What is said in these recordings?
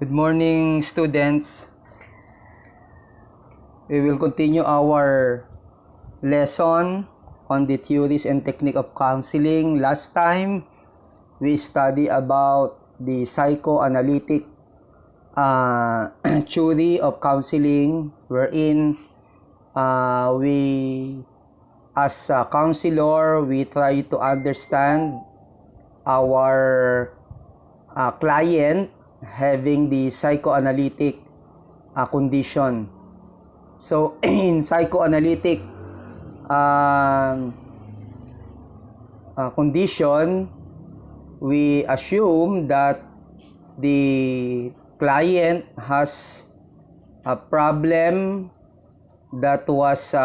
Good morning, students. We will continue our lesson on the theories and technique of counseling. Last time, we studied about the psychoanalytic theory of counseling, wherein we, as a counselor, we try to understand our client having the psychoanalytic condition. So, in psychoanalytic condition, we assume that the client has a problem that was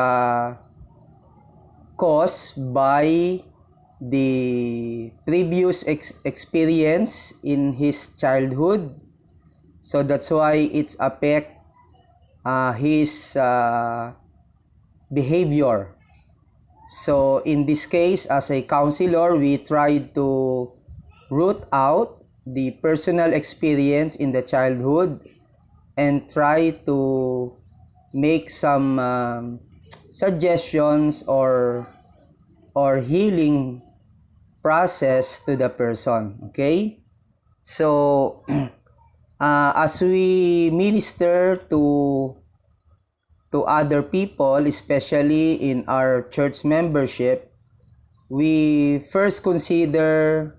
caused by the previous experience in his childhood. So that's why it's affect his behavior. So in this case, as a counselor, we try to root out the personal experience in the childhood and try to make some suggestions or healing process to the person. Okay? So as we minister to other people, especially in our church membership, we first consider,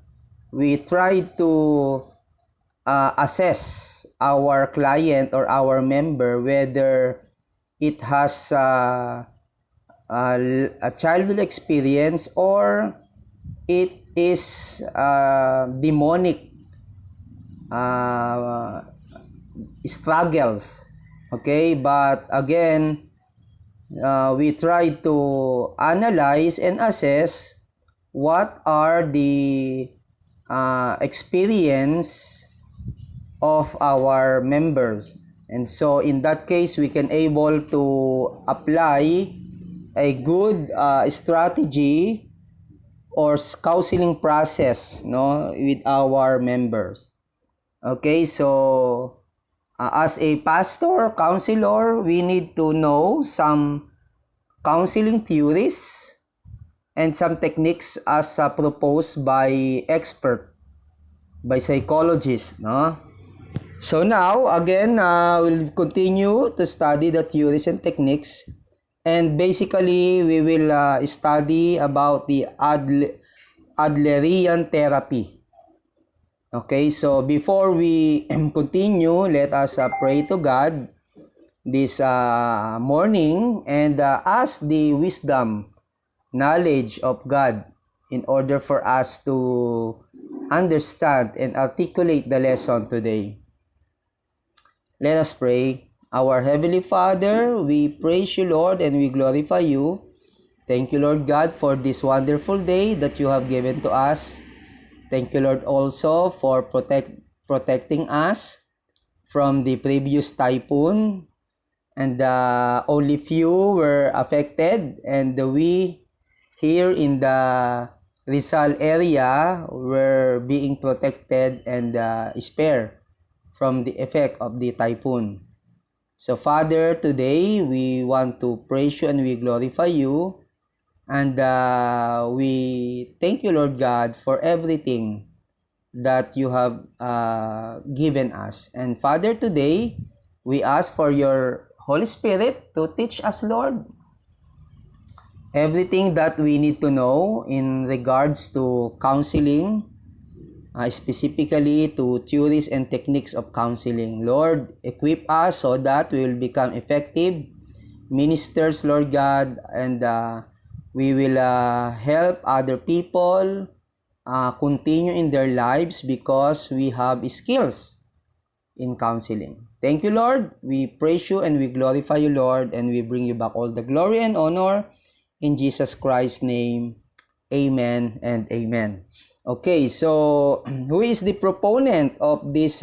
we try to assess our client or our member whether it has a childhood experience or it is demonic struggles. Okay, but again, we try to analyze and assess what are the experience of our members. And so in that case, we can able to apply a good strategy or counseling process, no, with our members. Okay, so as a pastor, counselor, we need to know some counseling theories and some techniques as proposed by expert, by psychologists, no? So now, again, we'll continue to study the theories and techniques. And basically, we will study about the Adlerian therapy. Okay, so before we continue, let us pray to God this morning and ask the wisdom, knowledge of God in order for us to understand and articulate the lesson today. Let us pray. Our Heavenly Father, we praise you, Lord, and we glorify you. Thank you, Lord God, for this wonderful day that you have given to us. Thank you, Lord, also for protecting us from the previous typhoon. And only few were affected. And we here in the Rizal area were being protected and spared from the effect of the typhoon. So Father, today we want to praise you and we glorify you. And we thank you, Lord God, for everything that you have given us. And Father, today we ask for your Holy Spirit to teach us, Lord, everything that we need to know in regards to counseling, specifically to theories and techniques of counseling. Lord, equip us so that we will become effective ministers, Lord God, and we will help other people continue in their lives because we have skills in counseling. Thank you, Lord. We praise you and we glorify you, Lord, and we bring you back all the glory and honor in Jesus Christ's name. Amen and amen. Okay, so who is the proponent of these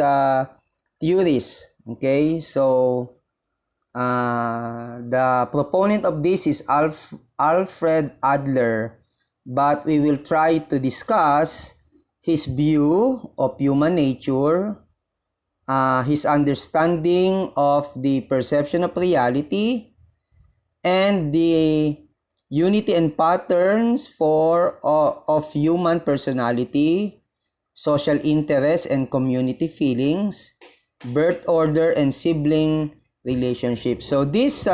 theories? Okay, so the proponent of this is Alfred Adler, but we will try to discuss his view of human nature his understanding of the perception of reality, and the unity and patterns of human personality, social interest and community feelings, birth order and sibling relationships. So this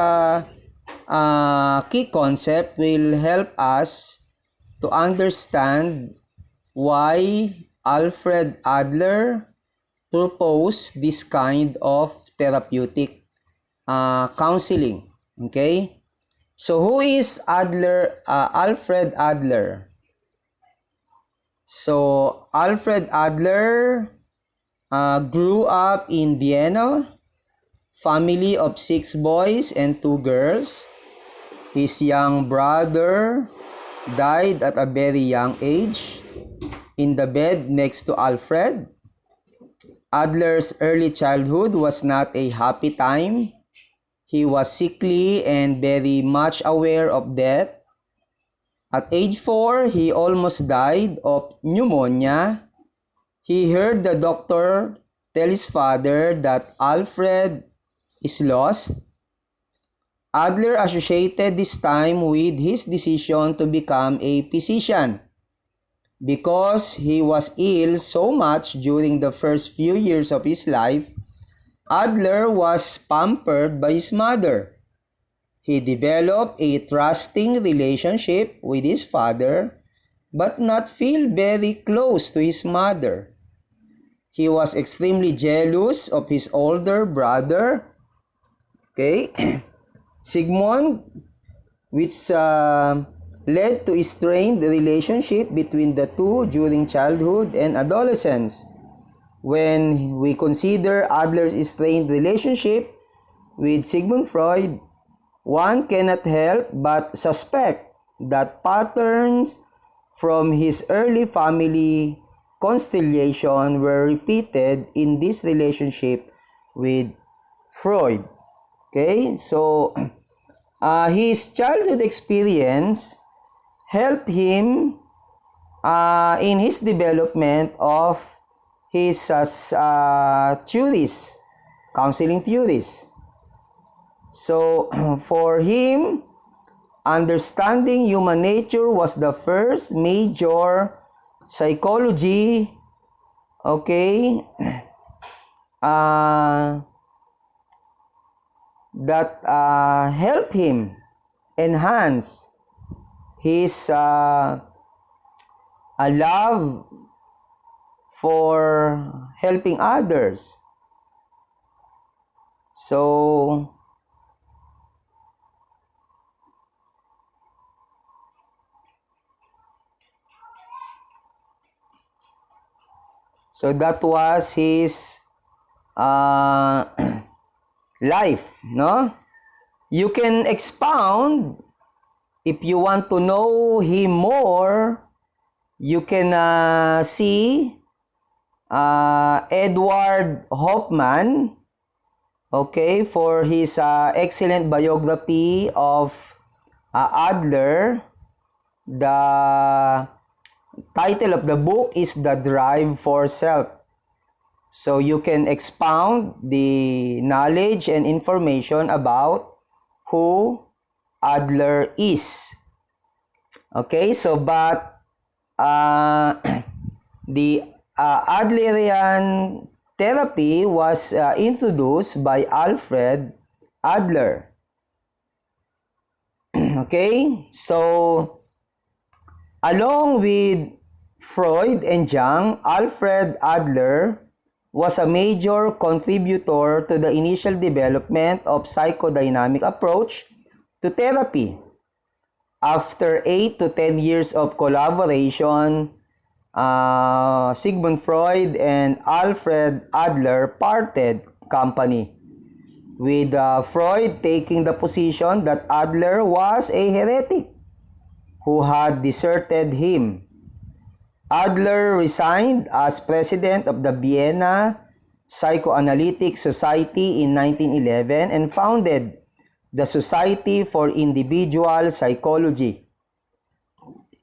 key concept will help us to understand why Alfred Adler proposed this kind of therapeutic counseling. Okay? So who is Alfred Adler? So Alfred Adler grew up in Vienna, family of 6 boys and 2 girls. His young brother died at a very young age in the bed next to Alfred. Adler's early childhood was not a happy time. He was sickly and very much aware of death. At age 4, he almost died of pneumonia. He heard the doctor tell his father that Alfred is lost. Adler associated this time with his decision to become a physician. Because he was ill so much during the first few years of his life, Adler was pampered by his mother. He developed a trusting relationship with his father, but not feel very close to his mother. He was extremely jealous of his older brother, okay, Sigmund, which led to a strained relationship between the two during childhood and adolescence. When we consider Adler's strained relationship with Sigmund Freud, one cannot help but suspect that patterns from his early family constellation were repeated in this relationship with Freud. Okay, so his childhood experience helped him in his development of his theories, counseling theories. So for him, understanding human nature was the first major psychology, okay, that helped him enhance his a love for helping others. So that was his life, no? You can expound if you want to know him more. You can see Edward Hoffman, okay, for his excellent biography of Adler. The title of the book is The Drive for Self. So you can expound the knowledge and information about who Adler is. Okay, so but the Adlerian therapy was introduced by Alfred Adler. Okay, so along with Freud and Jung, Alfred Adler was a major contributor to the initial development of psychodynamic approach to therapy. After 8 to 10 years of collaboration, Sigmund Freud and Alfred Adler parted company, with Freud taking the position that Adler was a heretic who had deserted him. Adler resigned as president of the Vienna Psychoanalytic Society in 1911 and founded the Society for Individual Psychology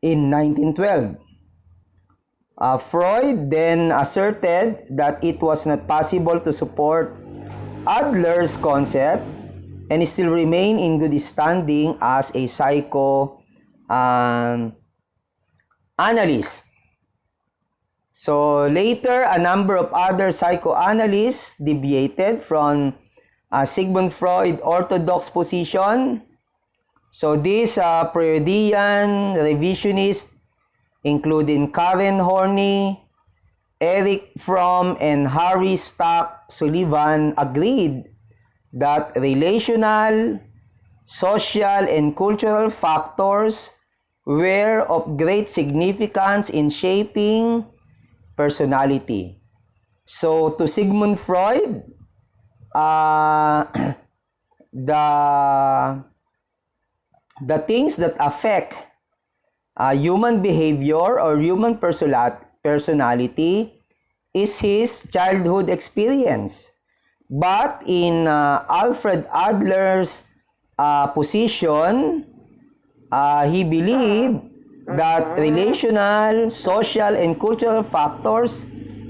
in 1912. Freud then asserted that it was not possible to support Adler's concept and still remain in good standing as a psychoanalyst. So later, a number of other psychoanalysts deviated from Sigmund Freud orthodox position. So these Freudian revisionists, including Karen Horney, Eric Fromm, and Harry Stock Sullivan, agreed that relational, social, and cultural factors were of great significance in shaping personality. So to Sigmund Freud, the things that affect human behavior or human personality is his childhood experience. But in Alfred Adler's position, he believed that relational, social, and cultural factors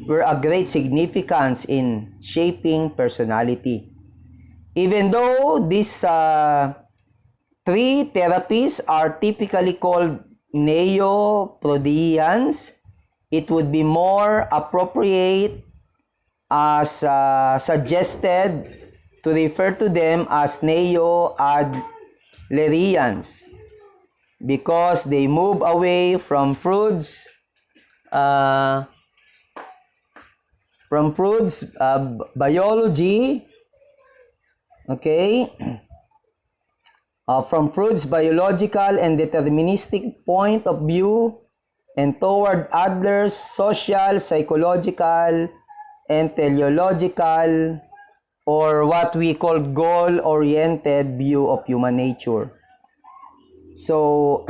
were of great significance in shaping personality. Even though these three therapies are typically called neo-Freudians, it would be more appropriate as suggested to refer to them as neo-Adlerians because they move away from Freud's biology, okay, from Freud's biological and deterministic point of view and toward Adler's social, psychological, and teleological, or what we call goal-oriented view of human nature. So,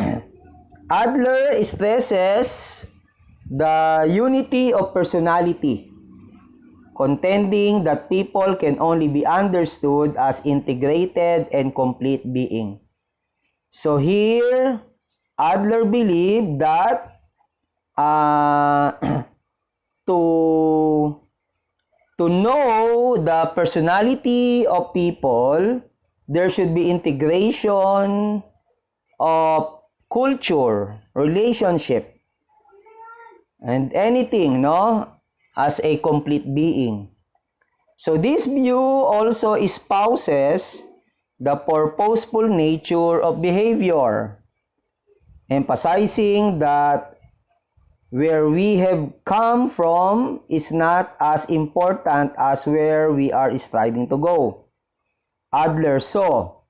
Adler stresses the unity of personality, contending that people can only be understood as integrated and complete being. So here, Adler believed that to know the personality of people, there should be integration of culture, relationship, and anything, no, as a complete being. So this view also espouses the purposeful nature of behavior, emphasizing that where we have come from is not as important as where we are striving to go. Adler saw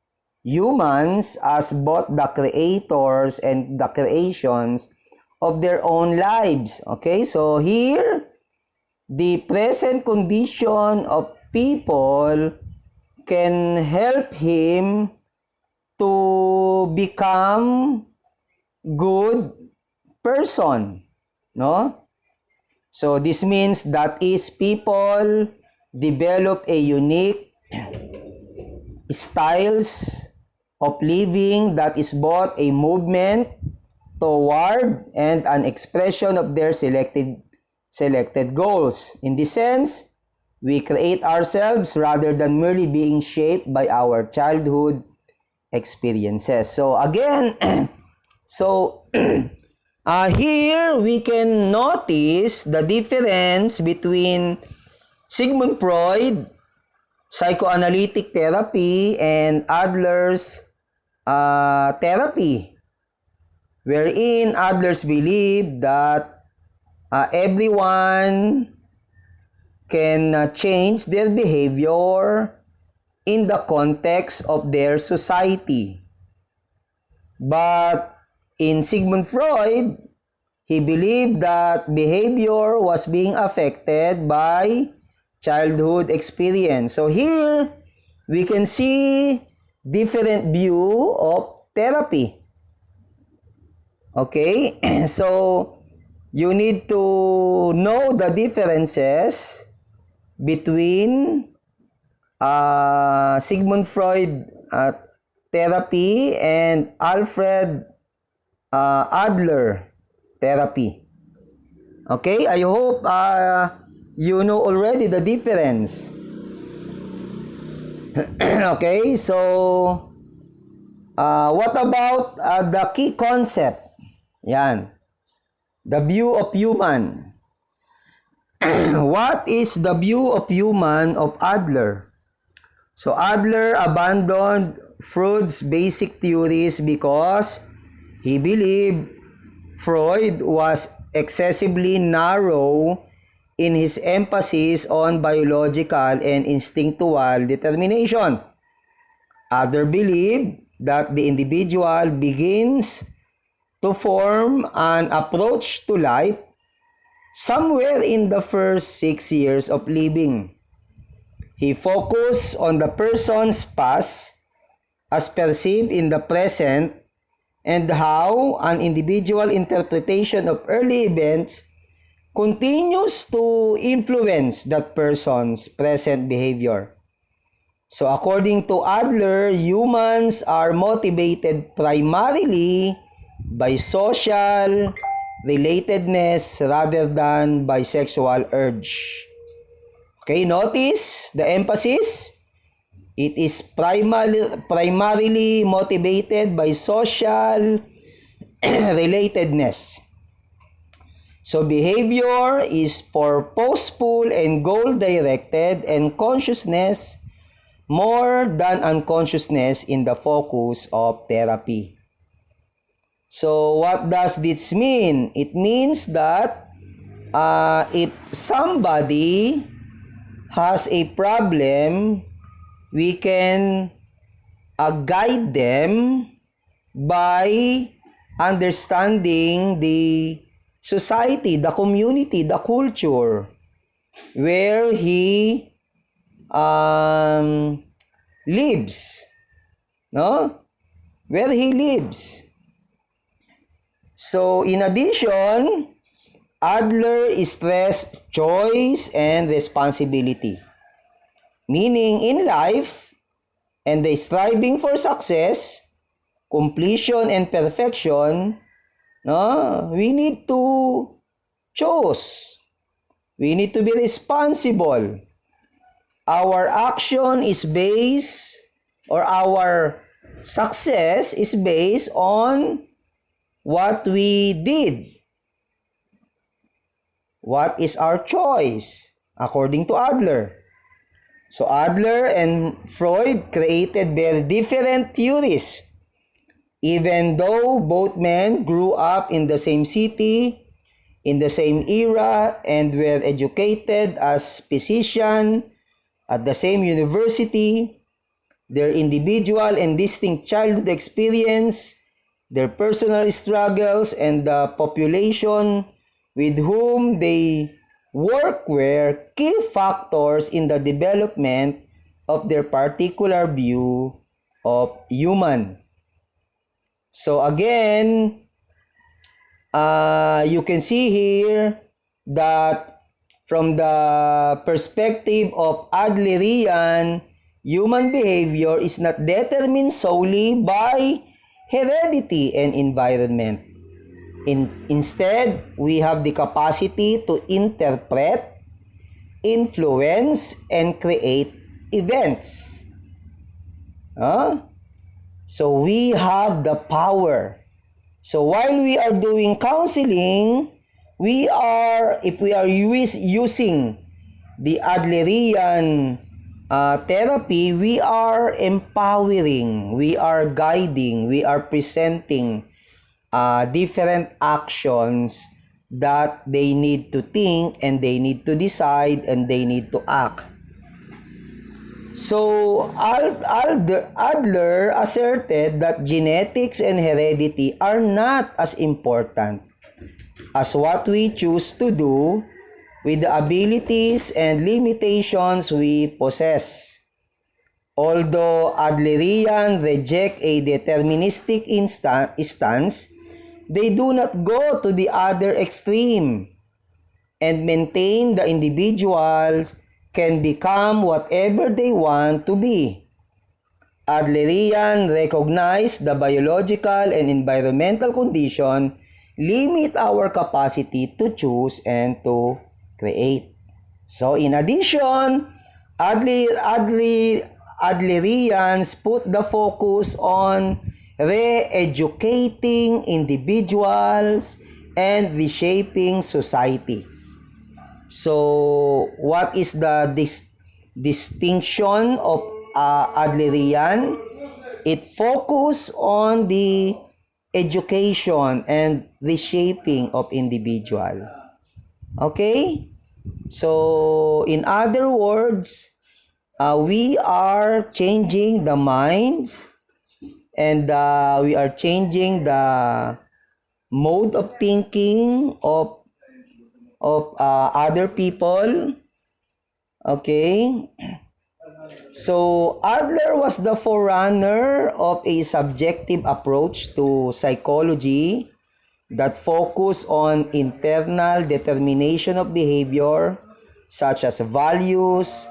humans as both the creators and the creations of their own lives. Okay, so here, the present condition of people can help him to become good person, no? So this means that is people develop a unique styles of living that is both a movement toward and an expression of their selected goals. In this sense, we create ourselves rather than merely being shaped by our childhood experiences. So again, here we can notice the difference between Sigmund Freud, psychoanalytic therapy, and Adler's therapy, wherein Adler's believed that everyone can change their behavior in the context of their society. But in Sigmund Freud, he believed that behavior was being affected by childhood experience. So here, we can see different view of therapy. Okay, so you need to know the differences between Sigmund Freud therapy and Alfred Adler therapy. Okay, I hope you know already the difference. Okay, so what about the key concept? Yan, the view of human. What is the view of human of Adler? So Adler abandoned Freud's basic theories because he believed Freud was excessively narrow in his emphasis on biological and instinctual determination. Adler believed that the individual begins to form an approach to life somewhere in the first 6 years of living. He focused on the person's past as perceived in the present and how an individual interpretation of early events continues to influence that person's present behavior. So according to Adler, humans are motivated primarily by social relatedness rather than by sexual urge. Okay, notice the emphasis. It is primarily motivated by social relatedness. So behavior is purposeful and goal-directed, and consciousness more than unconsciousness in the focus of therapy. So what does this mean? It means that if somebody has a problem, we can guide them by understanding the society, the community, the culture where he lives, no? Where he lives. So in addition, Adler stressed choice and responsibility. Meaning in life and the striving for success, completion and perfection, no, we need to choose. We need to be responsible. Our action is based, or our success is based on what we did. What is our choice? According to Adler. So Adler and Freud created very different theories. Even though both men grew up in the same city, in the same era, and were educated as physicians at the same university, their individual and distinct childhood experience, their personal struggles, and the population with whom they work were key factors in the development of their particular view of human. So again, you can see here that from the perspective of Adlerian, human behavior is not determined solely by heredity and environment. Instead, we have the capacity to interpret, influence, and create events. So we have the power. So while we are doing counseling, if we are using the Adlerian therapy, we are empowering, we are guiding, we are presenting different actions that they need to think, and they need to decide, and they need to act. So Adler asserted that genetics and heredity are not as important as what we choose to do with the abilities and limitations we possess. Although Adlerian reject a deterministic stance, they do not go to the other extreme and maintain the individuals can become whatever they want to be. Adlerian recognized the biological and environmental condition limit our capacity to choose and to create. So in addition, Adlerians put the focus on re-educating individuals and reshaping society. So, what is the distinction of Adlerian? It focuses on the education and reshaping of individual. Okay? So, in other words, we are changing the minds and we are changing the mode of thinking of other people. Okay? So, Adler was the forerunner of a subjective approach to psychology that focused on internal determination of behavior such as values,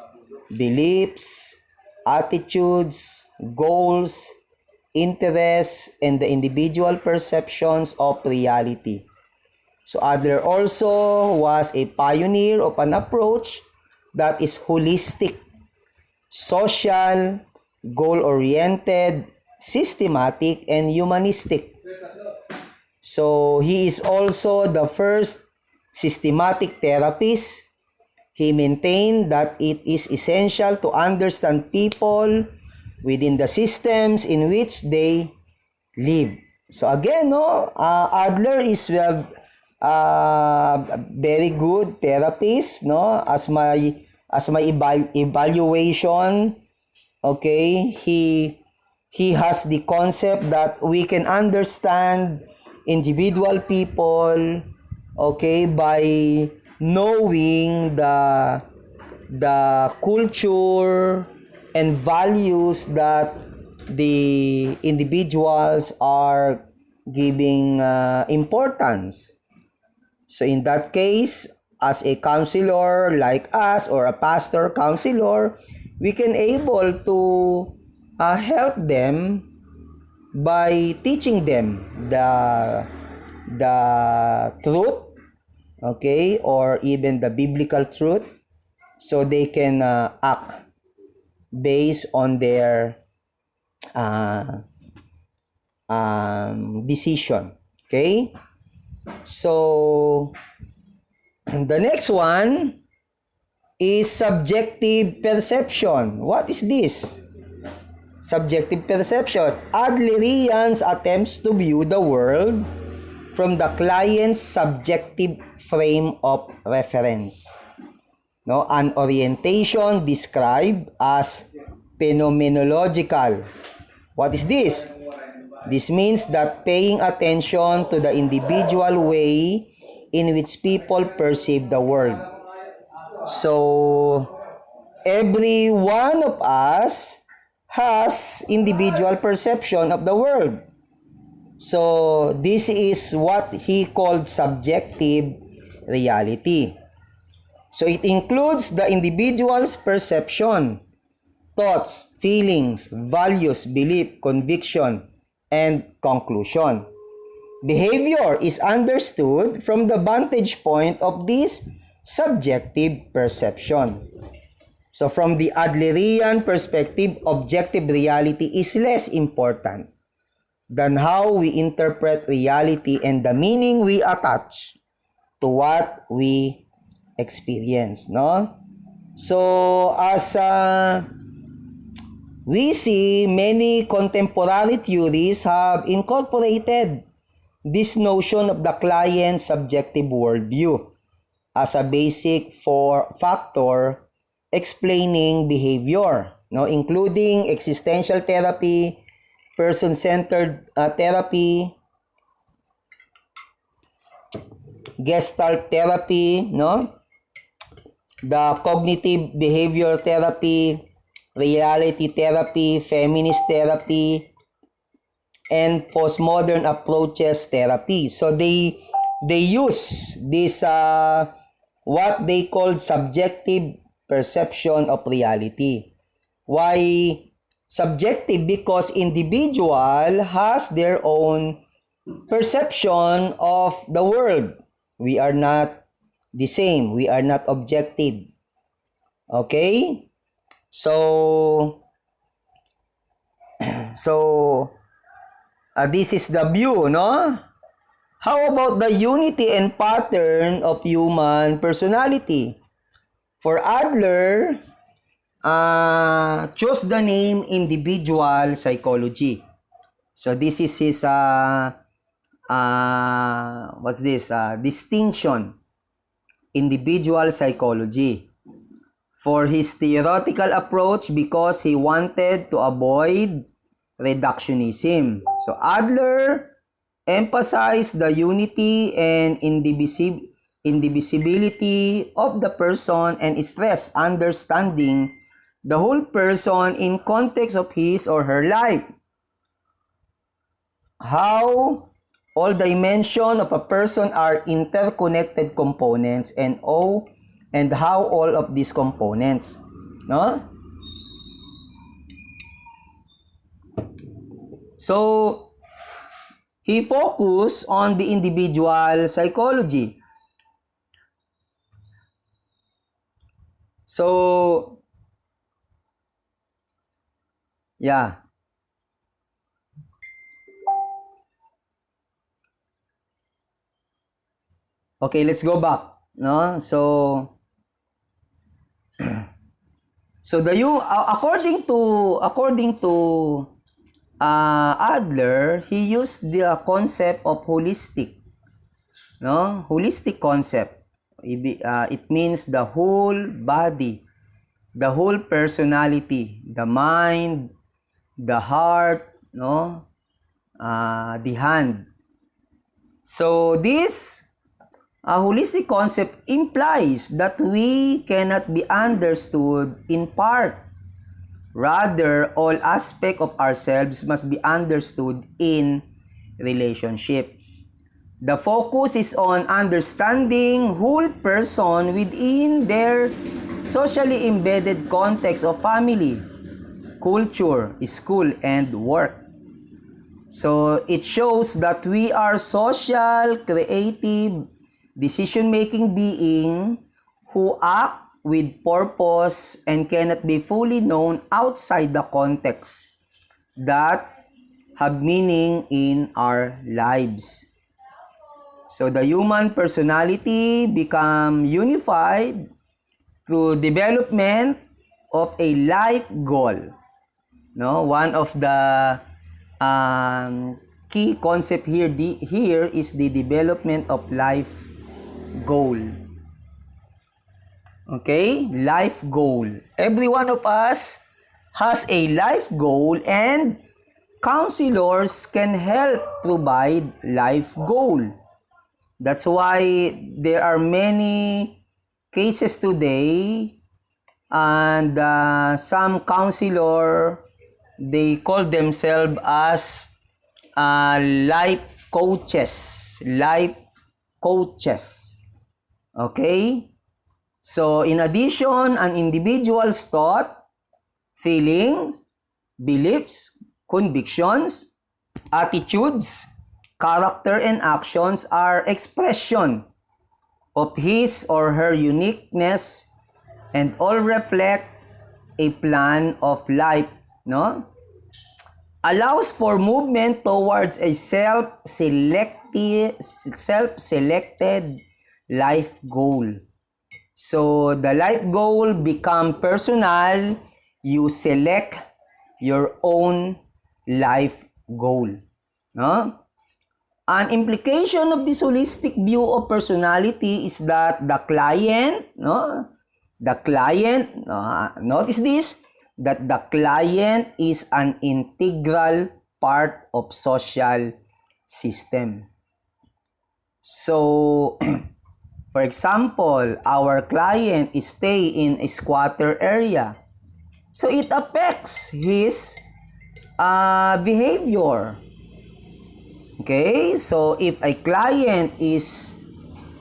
beliefs, attitudes, goals, interests, and the individual perceptions of reality. So Adler also was a pioneer of an approach that is holistic, social, goal-oriented, systematic, and humanistic. So he is also the first systematic therapist. He maintained that it is essential to understand people within the systems in which they live. So again, Adler is very good therapist, as my evaluation. Okay, he has the concept that we can understand individual people, okay, by knowing the culture and values that the individuals are giving importance. So in that case, as a counselor like us or a pastor counselor, we can able to help them by teaching them the truth, okay, or even the biblical truth, so they can act based on their decision. Okay, so the next one is subjective perception. What is this? Subjective perception. Adlerians attempts to view the world from the client's subjective frame of reference. No, an orientation described as phenomenological. What is this? This means that paying attention to the individual way in which people perceive the world. So, every one of us has individual perception of the world. So, this is what he called subjective reality. So, it includes the individual's perception, thoughts, feelings, values, belief, conviction, and conclusion. Behavior is understood from the vantage point of this subjective perception. So from the Adlerian perspective, objective reality is less important than how we interpret reality and the meaning we attach to what we experience, no? So as we see, many contemporary theories have incorporated this notion of the client's subjective worldview as a basic factor explaining behavior, including existential therapy, person-centered therapy, gestalt therapy, the cognitive behavior therapy, reality therapy, feminist therapy, and postmodern approaches therapy. So they use this what they called subjective perception of reality. Why subjective? Because individual has their own perception of the world. We are not the same. We are not objective. Okay? So this is the view, no? How about the unity and pattern of human personality? For Adler, chose the name individual psychology. So this is his distinction, individual psychology, for his theoretical approach because he wanted to avoid reductionism. So Adler emphasized the unity and indivisibility of the person and stressed understanding the whole person in context of his or her life. How all dimensions of a person are interconnected components and how all of these components, no? So he focused on the individual psychology. So yeah. Okay, let's go back, no? So according to Adler, he used the concept of holistic, no? Holistic concept. It means the whole body, the whole personality, the mind, the heart, no? The hand. So this holistic concept implies that we cannot be understood in part. Rather, all aspects of ourselves must be understood in relationship. The focus is on understanding whole person within their socially embedded context of family, culture, school, and work. So it shows that we are social, creative, decision-making being who act with purpose and cannot be fully known outside the context that have meaning in our lives. So the human personality become unified through development of a life goal. No, one of the key concept here is the development of life goal. Okay, life goal. Every one of us has a life goal, and counselors can help provide life goal. That's why there are many cases today, and some counselor, they call themselves as life coaches. Life coaches. Okay? So, in addition, an individual's thought, feelings, beliefs, convictions, attitudes, character, and actions are expression of his or her uniqueness and all reflect a plan of life, no? Allows for movement towards a self-selected life goal. So the life goal become personal. You select your own life goal, no? An implication of this holistic view of personality is that the client, notice this, that the client is an integral part of social system. So, for example, our client stay in a squatter area. So it affects his behavior. Okay, so if a client is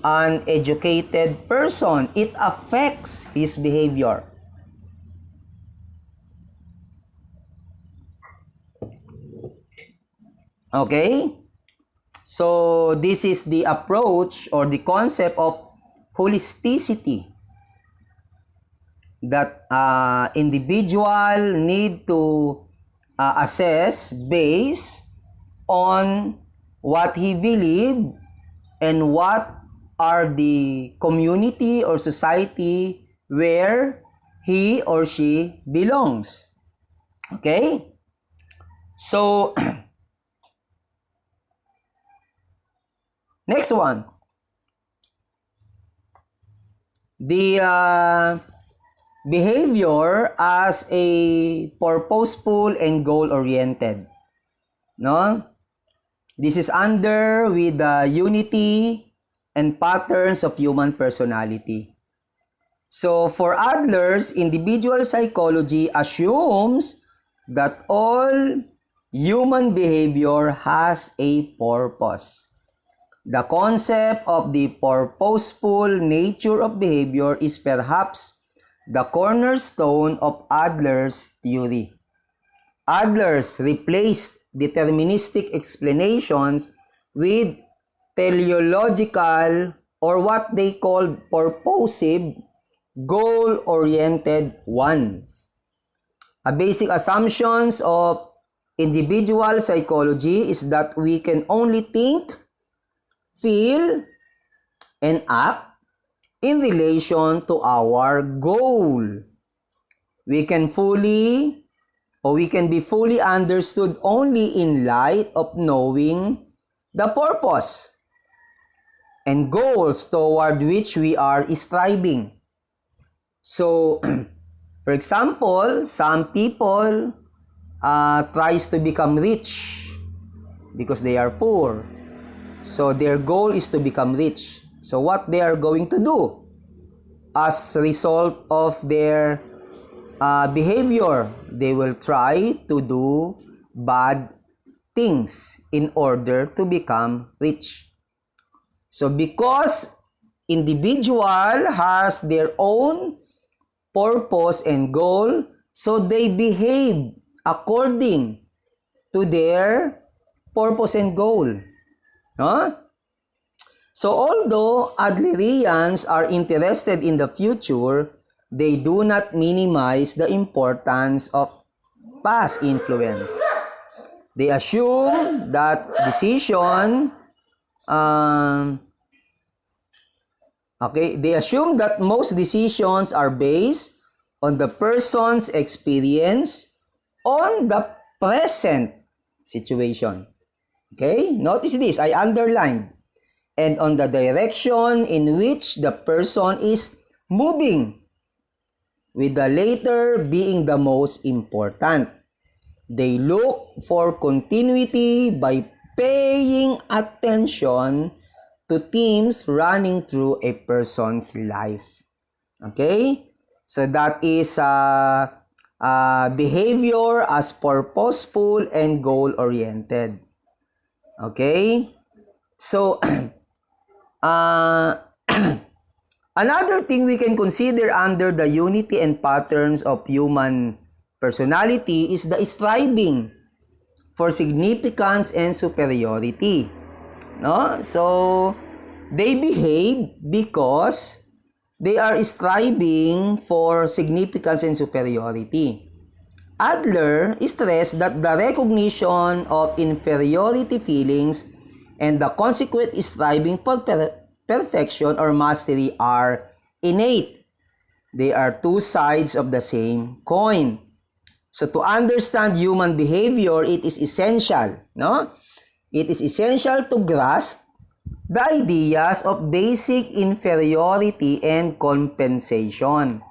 an educated person, it affects his behavior. Okay? So this is the approach or the concept of holisticity that individual need to assess based on what he believe and what are the community or society where he or she belongs. Okay? So, next one. The behavior as a purposeful and goal-oriented. No? This is under with the unity and patterns of human personality. So for Adler's, individual psychology assumes that all human behavior has a purpose. The concept of the purposeful nature of behavior is perhaps the cornerstone of Adler's theory. Adler's replaced deterministic explanations with teleological or what they called purposive, goal-oriented ones. A basic assumptions of individual psychology is that we can only think, feel, and act in relation to our goal. We can be fully understood only in light of knowing the purpose and goals toward which we are striving. So, for example, some people tries to become rich because they are poor. So, their goal is to become rich. So, what they are going to do as a result of their behavior, they will try to do bad things in order to become rich. So because individual has their own purpose and goal, so they behave according to their purpose and goal. Huh? So although Adlerians are interested in the future, they do not minimize the importance of past influence. They assume that they assume that most decisions are based on the person's experience on the present situation. Okay? Notice this, I underlined. And on the direction in which the person is moving, with the latter being the most important. They look for continuity by paying attention to themes running through a person's life. Okay? So that is behavior as purposeful and goal-oriented. Okay? So, another thing we can consider under the unity and patterns of human personality is the striving for significance and superiority. No? So, they behave because they are striving for significance and superiority. Adler stressed that the recognition of inferiority feelings and the consequent striving for perfection or mastery are innate. They are two sides of the same coin. So to understand human behavior, it is essential, no? It is essential to grasp the ideas of basic inferiority and compensation.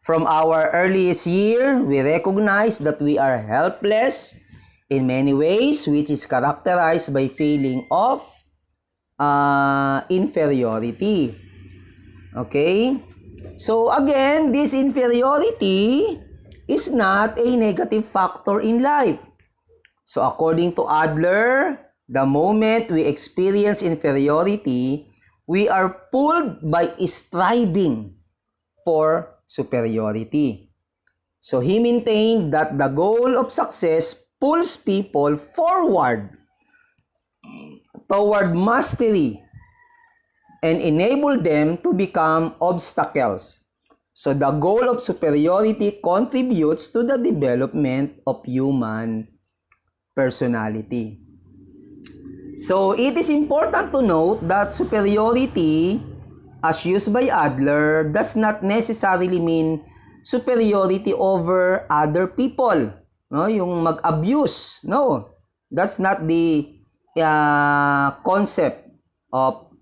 From our earliest year, we recognize that we are helpless in many ways, which is characterized by feeling of inferiority. Okay? So again, this inferiority is not a negative factor in life. So according to Adler, the moment we experience inferiority, we are pulled by striving for superiority. So he maintained that the goal of success pulls people forward toward mastery and enable them to become obstacles. So the goal of superiority contributes to the development of human personality. So it is important to note that superiority, as used by Adler, does not necessarily mean superiority over other people. No, yung mag-abuse. No, that's not the concept of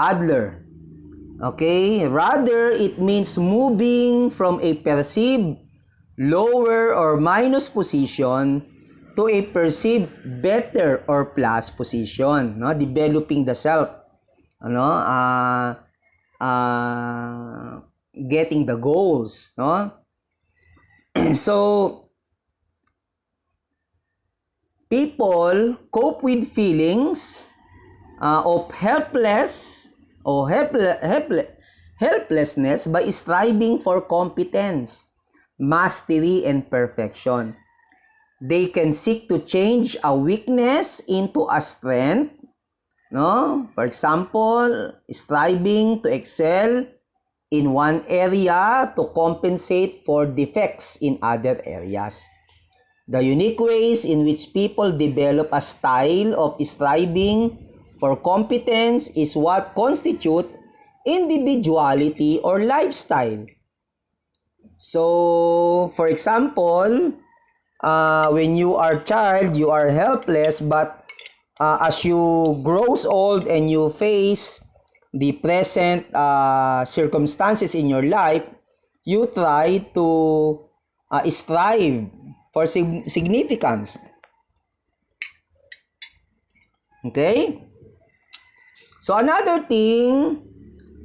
Adler. Okay, rather it means moving from a perceived lower or minus position to a perceived better or plus position, no? Developing the self, getting the goals, no? So people cope with feelings of helplessness by striving for competence, mastery, and perfection. They can seek to change a weakness into a strength, no? For example, striving to excel in one area to compensate for defects in other areas. The unique ways in which people develop a style of striving for competence is what constitute individuality or lifestyle. So, for example, when you are child, you are helpless, but as you grows old and you face the present circumstances in your life, you try to strive for significance. Okay? So another thing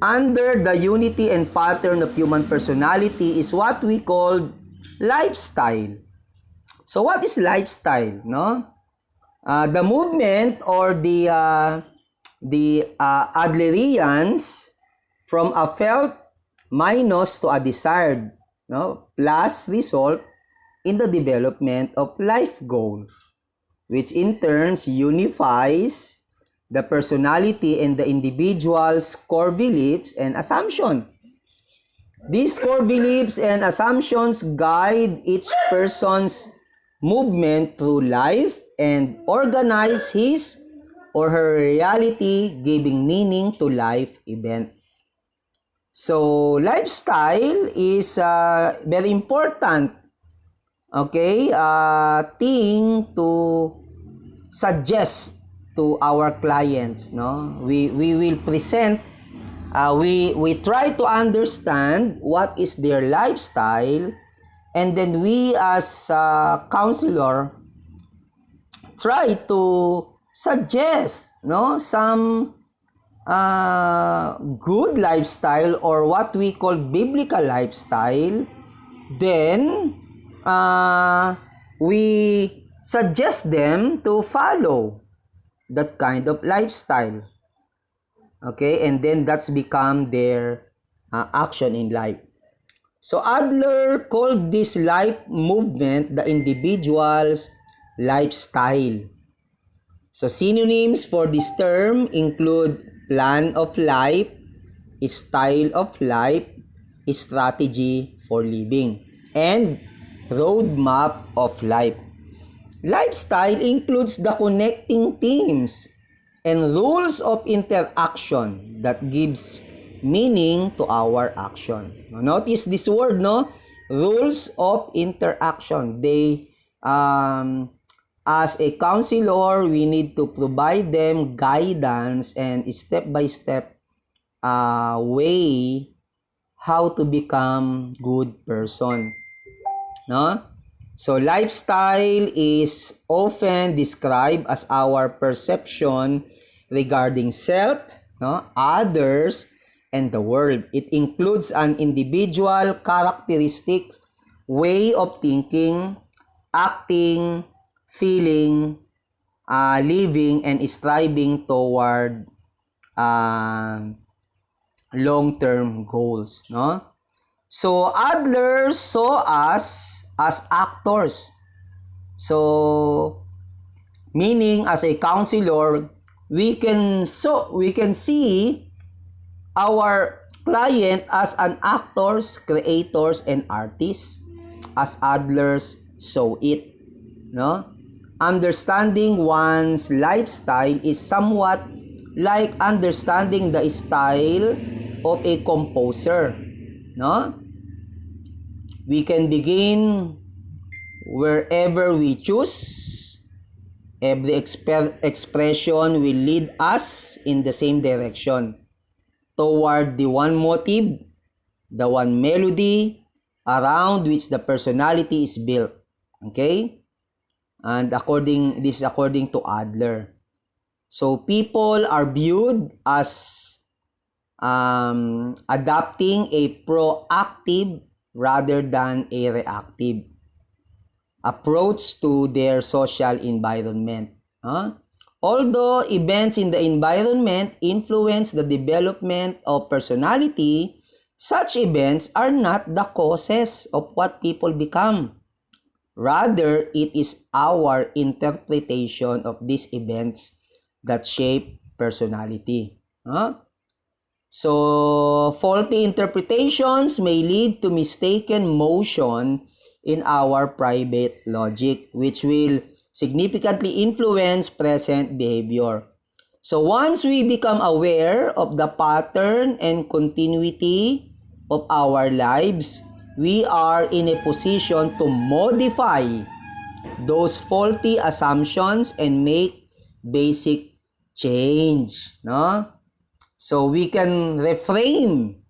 under the unity and pattern of human personality is what we call lifestyle. So what is lifestyle, no? The movement or the Adlerians from a felt minus to a desired, no, plus result in the development of life goal, which in turn unifies the personality and the individual's core beliefs and assumptions. These core beliefs and assumptions guide each person's movement through life and organize his or her reality, giving meaning to life event. So, lifestyle is very important, okay, thing to suggest to our clients, no? We will present, we try to understand what is their lifestyle, and then we as a counselor try to suggest, no, some good lifestyle or what we call biblical lifestyle. Then we suggest them to follow that kind of lifestyle. Okay, and then that's become their action in life. So Adler called this life movement the individual's lifestyle. So synonyms for this term include plan of life, style of life, strategy for living, and roadmap of life. Lifestyle includes the connecting themes and rules of interaction that gives meaning to our action. Notice this word, no? Rules of interaction. They, as a counselor, we need to provide them guidance and step-by-step way how to become good person. No? So, lifestyle is often described as our perception regarding self, no, others, and the world. It includes an individual characteristics, way of thinking, acting, feeling, living, and striving toward long-term goals, no? So, Adler saw us as actors. So, meaning as a counselor, we can see our client as an actors, creators, and artists, as Adler's saw it. No? Understanding one's lifestyle is somewhat like understanding the style of a composer. No? We can begin wherever we choose. Every expression will lead us in the same direction, toward the one motive, the one melody, around which the personality is built. Okay? And this is according to Adler. So people are viewed as adopting a proactive rather than a reactive approach to their social environment. Although events in the environment influence the development of personality, such events are not the causes of what people become. Rather, it is our interpretation of these events that shape personality. So, faulty interpretations may lead to mistaken motion in our private logic, which will significantly influence present behavior. So once we become aware of the pattern and continuity of our lives, we are in a position to modify those faulty assumptions and make basic change. No? So we can reframe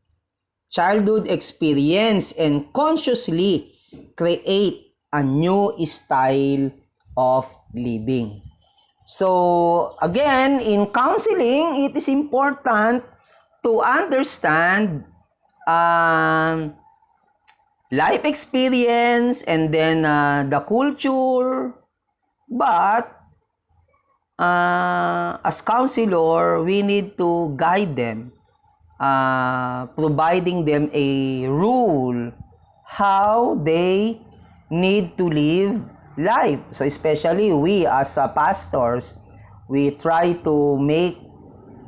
childhood experience and consciously create a new style of living. So, again, in counseling, it is important to understand life experience and then the culture. But, as counselor, we need to guide them, providing them a rule how they need to live life. So especially we as pastors, we try to make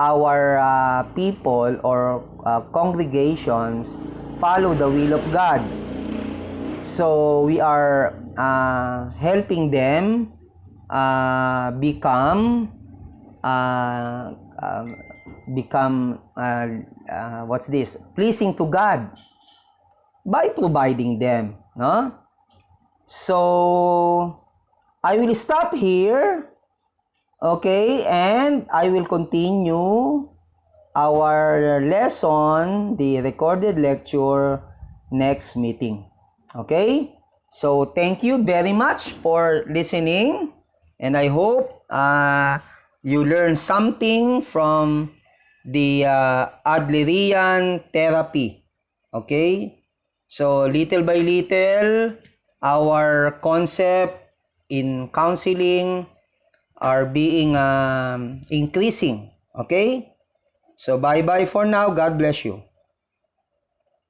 our people or congregations follow the will of God. So we are helping them become pleasing to God by providing them, no? So I will stop here, okay, and I will continue our lesson, the recorded lecture, next meeting. Okay? So thank you very much for listening, and I hope you learn something from the Adlerian therapy. Okay? So little by little, our concept in counseling are being increasing. Okay? So bye-bye for now. God bless you.